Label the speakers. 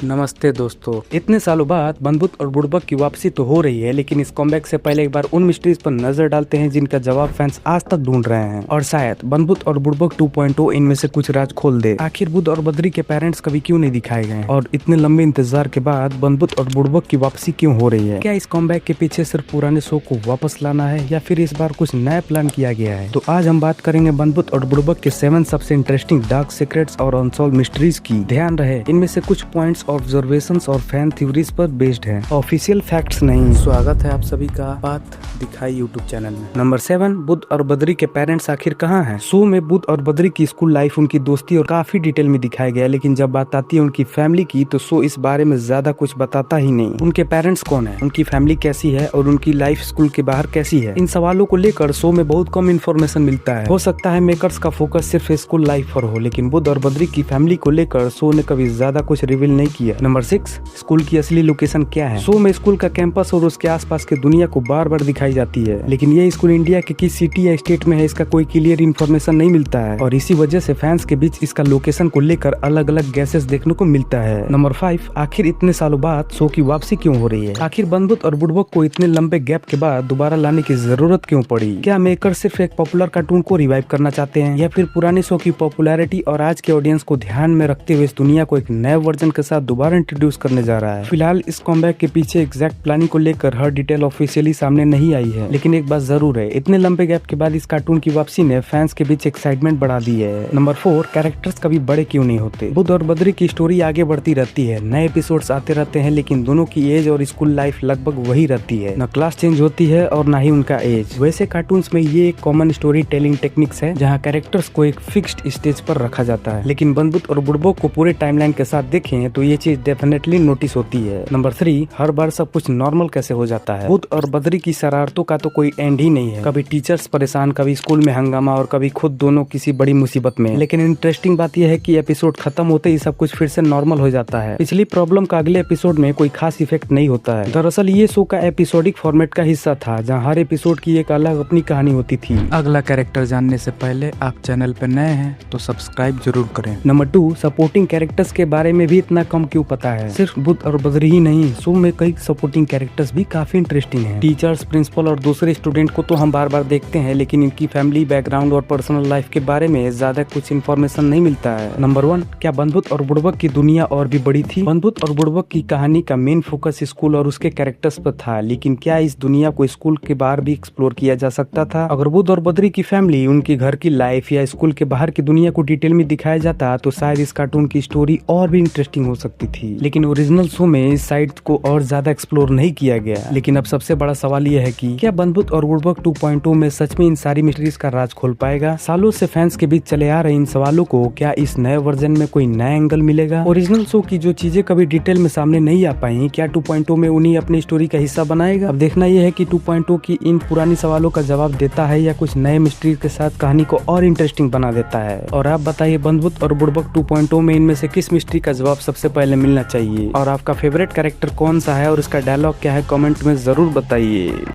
Speaker 1: नमस्ते दोस्तों। इतने सालों बाद बंदूक और बुड़बक की वापसी तो हो रही है, लेकिन इस कमबैक से पहले एक बार उन मिस्ट्रीज पर नजर डालते हैं जिनका जवाब फैंस आज तक ढूंढ रहे हैं, और शायद बंदूक और बुड़बक 2.0 इनमें से कुछ राज खोल दे। आखिर बुध और बद्री के पेरेंट्स कभी क्यों नहीं दिखाए गए, और इतने लंबे इंतजार के बाद बंदूक और बुड़बक की वापसी क्यों हो रही है? क्या इस कमबैक के पीछे सिर्फ पुराने शो को वापस लाना है, या फिर इस बार कुछ नया प्लान किया गया है? तो आज हम बात करेंगे बंदूक और बुड़बक के 7 सबसे इंटरेस्टिंग डार्क सीक्रेट्स और अनसॉल्व मिस्ट्रीज की। ध्यान रहे, इनमें से कुछ पॉइंट्स ऑब्जर्वेशंस और फैन थ्योरीज पर बेस्ड है, ऑफिशियल फैक्ट्स नहीं। स्वागत है आप सभी का बात दिखाई यूट्यूब चैनल में। नंबर 7, बुध और बद्री के पेरेंट्स आखिर कहाँ हैं? शो में बुध और बद्री की स्कूल लाइफ, उनकी दोस्ती और काफी डिटेल में दिखाया गया, लेकिन जब बात आती है उनकी फैमिली की तो शो इस बारे में ज्यादा कुछ बताता ही नहीं। उनके पेरेंट्स कौन है, उनकी फैमिली कैसी है और उनकी लाइफ स्कूल के बाहर कैसी है, इन सवालों को लेकर शो में बहुत कम इन्फॉर्मेशन मिलता है। हो सकता है मेकर्स का फोकस सिर्फ स्कूल लाइफ पर हो, लेकिन बुध और बद्री की फैमिली को लेकर शो ने कभी ज्यादा कुछ रिवील नहीं किया। नंबर 6, स्कूल की असली लोकेशन क्या है? शो में स्कूल का कैंपस और उसके आसपास के दुनिया को बार बार दिखाई जाती है, लेकिन ये स्कूल इंडिया के किस सिटी या स्टेट में है इसका कोई क्लियर इन्फॉर्मेशन नहीं मिलता है, और इसी वजह से फैंस के बीच इसका लोकेशन को लेकर अलग अलग गैसेस देखने को मिलता है। नंबर 5, आखिर इतने सालों बाद शो की वापसी क्यों हो रही है? आखिर बंदूक और बुड़बक को इतने लंबे गैप के बाद दोबारा लाने की जरूरत क्यों पड़ी? क्या मेकर सिर्फ एक पॉपुलर कार्टून को रिवाइव करना चाहते हैं, या फिर पुराने शो की पॉपुलैरिटी और आज के ऑडियंस को ध्यान में रखते हुए इस दुनिया को एक नए वर्जन के साथ दोबारा इंट्रोड्यूस करने जा रहा है? फिलहाल इस कमबैक के पीछे एग्जैक्ट प्लानिंग को लेकर हर डिटेल ऑफिशियली सामने नहीं आई है, लेकिन एक बात जरूर है, इतने लंबे गैप के बाद इस कार्टून की वापसी ने फैंस के बीच एक्साइटमेंट बढ़ा दी है। नंबर 4, कैरेक्टर्स कभी बड़े क्यों नहीं होते? बुध और बद्री की स्टोरी आगे बढ़ती रहती है, नए एपिसोड्स आते रहते हैं, लेकिन दोनों की एज और स्कूल लाइफ लगभग वही रहती है। न क्लास चेंज होती है और न ही उनका एज। वैसे कार्टून्स में ये एक कॉमन स्टोरी टेलिंग टेक्निक्स है, जहाँ कैरेक्टर्स को एक फिक्स्ड स्टेज पर रखा जाता है, लेकिन बंदूक और बुड़बक को पूरे टाइमलाइन के साथ देखें तो ये चीज डेफिनेटली नोटिस होती है। नंबर 3, हर बार सब कुछ नॉर्मल कैसे हो जाता है? बुध और बद्री की शरारतों का तो कोई एंड ही नहीं है, कभी टीचर्स परेशान, कभी स्कूल में हंगामा, और कभी खुद दोनों किसी बड़ी मुसीबत में। लेकिन इंटरेस्टिंग बात यह है कि एपिसोड खत्म होते ही सब कुछ फिर से नॉर्मल हो जाता है। पिछली प्रॉब्लम का अगले एपिसोड में कोई खास इफेक्ट नहीं होता है। दरअसल ये शो का एपिसोडिक फॉर्मेट का हिस्सा था, जहाँ हर एपिसोड की एक अलग अपनी कहानी होती थी। अगला कैरेक्टर जानने से पहले आप चैनल पर नए हैं तो सब्सक्राइब जरूर करें। नंबर 2, सपोर्टिंग कैरेक्टर्स के बारे में भी इतना कम क्यों पता है? सिर्फ बुध और बद्री ही नहीं, शो में कई सपोर्टिंग कैरेक्टर्स भी काफी इंटरेस्टिंग हैं। टीचर्स, प्रिंसिपल और दूसरे स्टूडेंट को तो हम बार बार देखते हैं, लेकिन इनकी फैमिली बैकग्राउंड और पर्सनल लाइफ के बारे में ज्यादा कुछ इन्फॉर्मेशन नहीं मिलता है। नंबर 1, क्या बंदूक और बुड़बक की दुनिया और भी बड़ी थी? बंदूक और बुड़बक की कहानी का मेन फोकस स्कूल और उसके कैरेक्टर्स पर था, लेकिन क्या इस दुनिया को स्कूल के बाहर भी एक्सप्लोर किया जा सकता था? अगर बुध और बद्री की फैमिली, उनकी घर की लाइफ या स्कूल के बाहर की दुनिया को डिटेल में दिखाया जाता तो शायद इस कार्टून की स्टोरी और भी इंटरेस्टिंग हो सकती थी, लेकिन ओरिजिनल शो में इस साइड को और ज्यादा एक्सप्लोर नहीं किया गया। लेकिन अब सबसे बड़ा सवाल यह है कि क्या बंदूक और बुड़बक 2.0 में सच में इन सारी मिस्ट्रीज का राज खोल पाएगा? सालों से फैंस के बीच चले आ रहे इन सवालों को क्या इस नए वर्जन में कोई नया एंगल मिलेगा? ओरिजिनल शो की जो चीजें कभी डिटेल में सामने नहीं आ पाई, क्या 2.0 में उन्हीं अपनी स्टोरी का हिस्सा बनाएगा? अब देखना यह है कि 2.0 की इन पुरानी सवालों का जवाब देता है, या कुछ नए मिस्ट्री के साथ कहानी को और इंटरेस्टिंग बना देता है। और आप बताइए, बंदूक और बुड़बक 2.0 में इनमें से किस मिस्ट्री का जवाब सबसे पहले मिलना चाहिए? और आपका फेवरेट कैरेक्टर कौन सा है और इसका डायलॉग क्या है? कमेंट में जरूर बताइए।